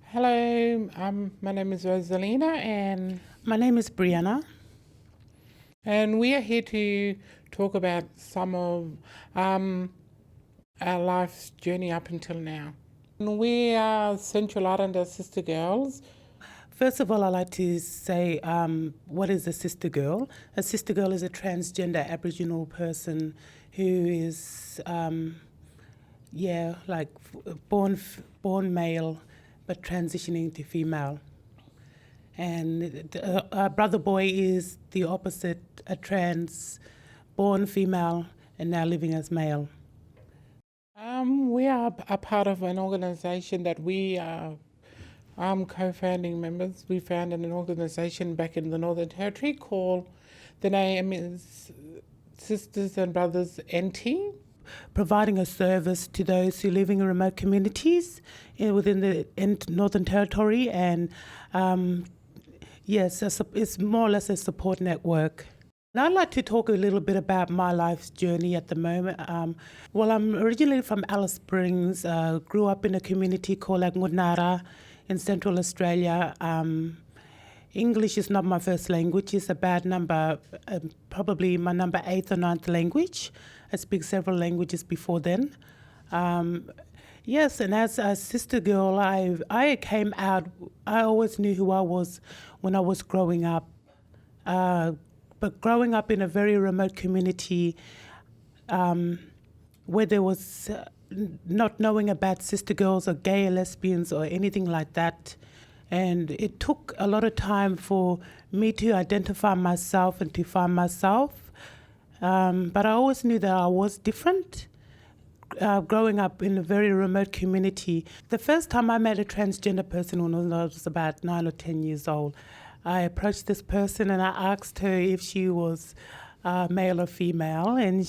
Hello, my name is Rosalina, and My name is Brianna. we are here to talk about some of our life's journey up until now. We are Central Islander sister girls. First of all, I'd like to say, what is a sister girl? A sister girl is a transgender Aboriginal person who is, born male, but transitioning to female. And our brother boy is the opposite, a trans, born female, and now living as male. We are a part of an organisation that we are co-founding members. We founded an organisation back in the Northern Territory called, the name is Sisters and Brothers NT. Providing a service to those who live in remote communities within the Northern Territory, and yes, it's more or less a support network. Now I'd like to talk a little bit about my life's journey at the moment. Well, I'm originally from Alice Springs, grew up in a community called Ngunara in Central Australia. English is not my first language, it's a bad number, probably my number 8th or 9th language. I speak several languages before then. Yes, and as a sister girl, I came out, I always knew who I was when I was growing up. But growing up in a very remote community where there was not knowing about sister girls or gay or lesbians or anything like that, and it took a lot of time for me to identify myself and to find myself. But I always knew that I was different. Growing up in a very remote community, the first time I met a transgender person when I was about 9 or 10 years old, I approached this person and I asked her if she was male or female, and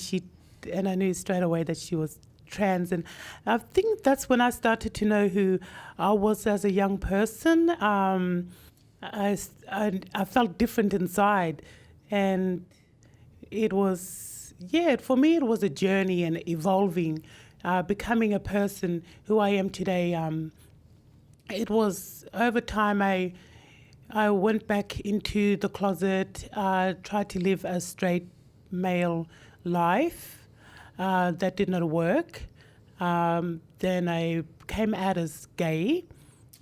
I knew straight away that she was trans. And I think that's when I started to know who I was as a young person. I felt different inside, and it was, for me it was a journey and evolving, becoming a person who I am today. It was over time I went back into the closet, tried to live a straight male life. That did not work. Then I came out as gay,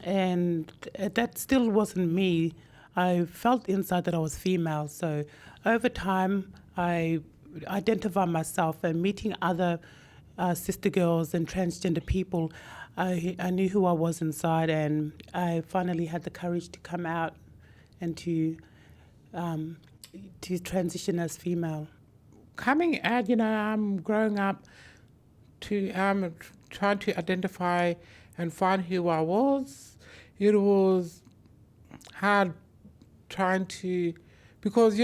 and that still wasn't me. I felt inside that I was female. So over time, I identified myself, and meeting other sister girls and transgender people, I knew who I was inside, and I finally had the courage to come out and to transition as female. Coming out, I'm growing up to trying to identify and find who I was. It was hard trying to, because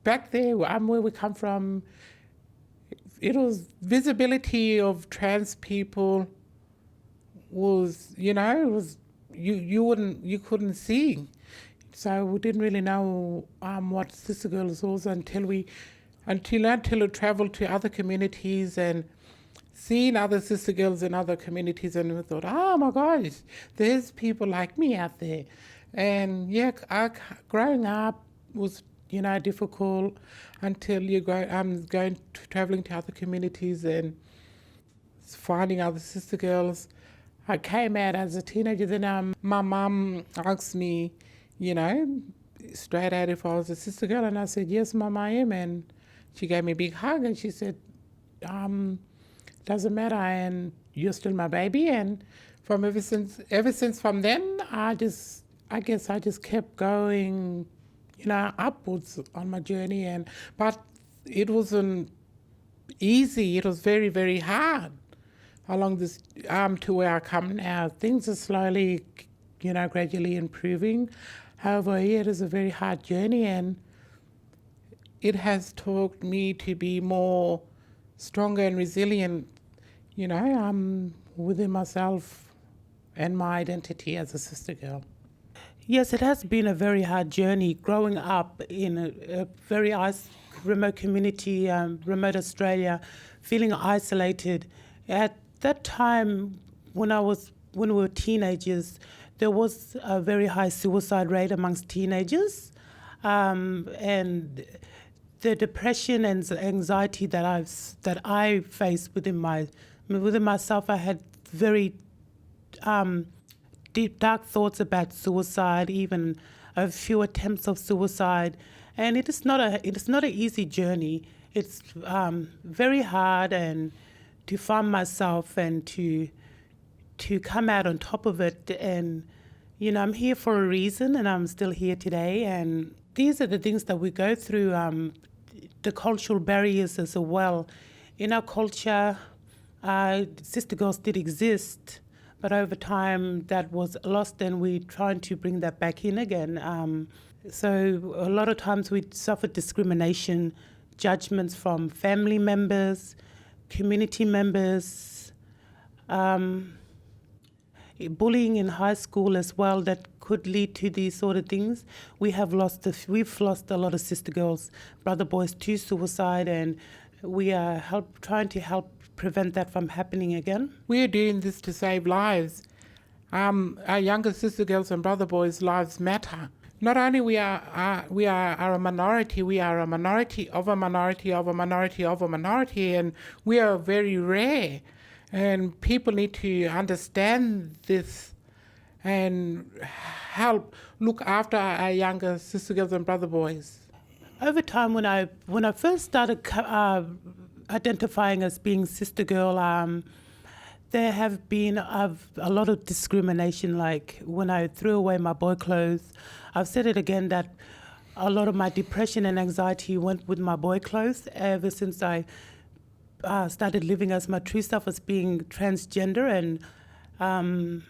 back there, where we come from, it was visibility of trans people was, it was you couldn't see. So we didn't really know what sister girls was until I traveled to other communities and seen other sister girls in other communities, and we thought, oh my gosh, there's people like me out there. And growing up was difficult until you go traveling to other communities and finding other sister girls. I came out as a teenager. Then my mum asked me, straight out if I was a sister girl, and I said, yes, Mum, I am. And she gave me a big hug and she said, doesn't matter, and you're still my baby. And ever since from then, I guess I just kept going, upwards on my journey. But it wasn't easy. It was very, very hard along this to where I come now. Things are slowly, gradually improving. However, it is a very hard journey, and it has taught me to be more stronger and resilient, within myself and my identity as a sister girl. Yes, it has been a very hard journey growing up in a very remote community, remote Australia, feeling isolated. At that time, when we were teenagers, there was a very high suicide rate amongst teenagers, and the depression and anxiety that I faced within myself, I had very deep, dark thoughts about suicide, even a few attempts of suicide, and it is not an easy journey. It's very hard, and to find myself and to come out on top of it. And I'm here for a reason, and I'm still here today. And these are the things that we go through. The cultural barriers as well. In our culture, sister girls did exist, but over time that was lost, and we're trying to bring that back in again. So a lot of times we suffer discrimination, judgments from family members, community members, bullying in high school as well that could lead to these sort of things. We've lost a lot of sister girls, brother boys to suicide, and we are trying to help prevent that from happening again. We are doing this to save lives. Our younger sister girls and brother boys' lives matter. Not only we are a minority, we are a minority of a minority of a minority of a minority, and we are very rare. And people need to understand this and help look after our younger sister girls and brother boys. Over time, when I first started identifying as being sister girl, there have been a lot of discrimination. Like when I threw away my boy clothes, I've said it again that a lot of my depression and anxiety went with my boy clothes ever since I started living as my true self, as being transgender. And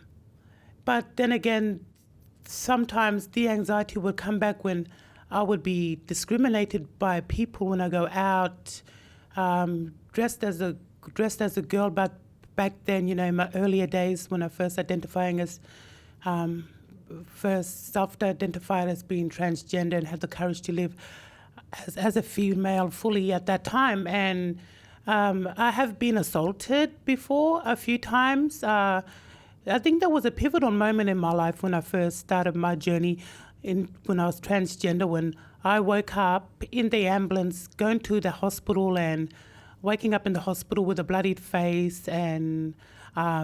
but then again, sometimes the anxiety would come back when I would be discriminated by people when I go out, dressed as a girl. But back then, in my earlier days when I first identifying as first self-identified as being transgender and had the courage to live as a female fully at that time. And I have been assaulted before a few times. I think there was a pivotal moment in my life when I first started my journey when I was transgender, when I woke up in the ambulance going to the hospital and waking up in the hospital with a bloodied face and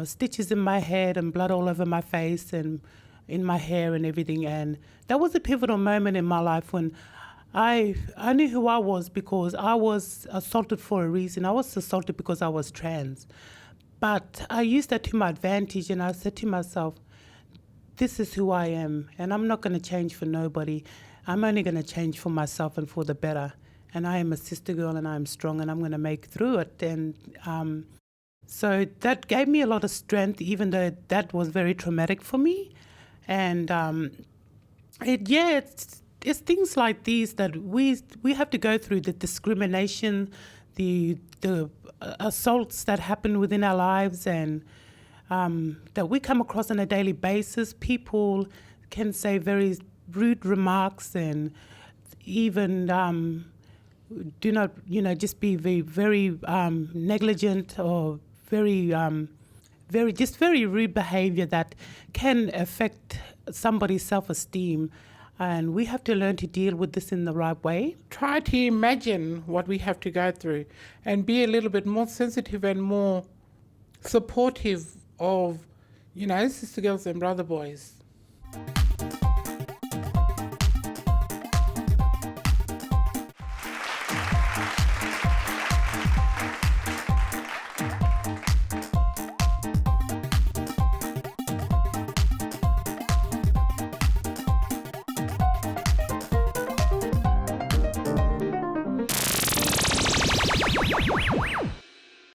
stitches in my head and blood all over my face and in my hair and everything. And that was a pivotal moment in my life when I knew who I was, because I was assaulted for a reason. I was assaulted because I was trans. But I used that to my advantage, and I said to myself, this is who I am, and I'm not going to change for nobody. I'm only going to change for myself and for the better. And I am a sister girl, and I'm strong, and I'm going to make through it. And so that gave me a lot of strength, even though that was very traumatic for me. And it's things like these that we have to go through, the discrimination, the assaults that happen within our lives, and that we come across on a daily basis. People can say very rude remarks and even do not, just be very negligent or very rude behavior that can affect somebody's self-esteem. And we have to learn to deal with this in the right way. Try to imagine what we have to go through and be a little bit more sensitive and more supportive of, sister girls and brother boys.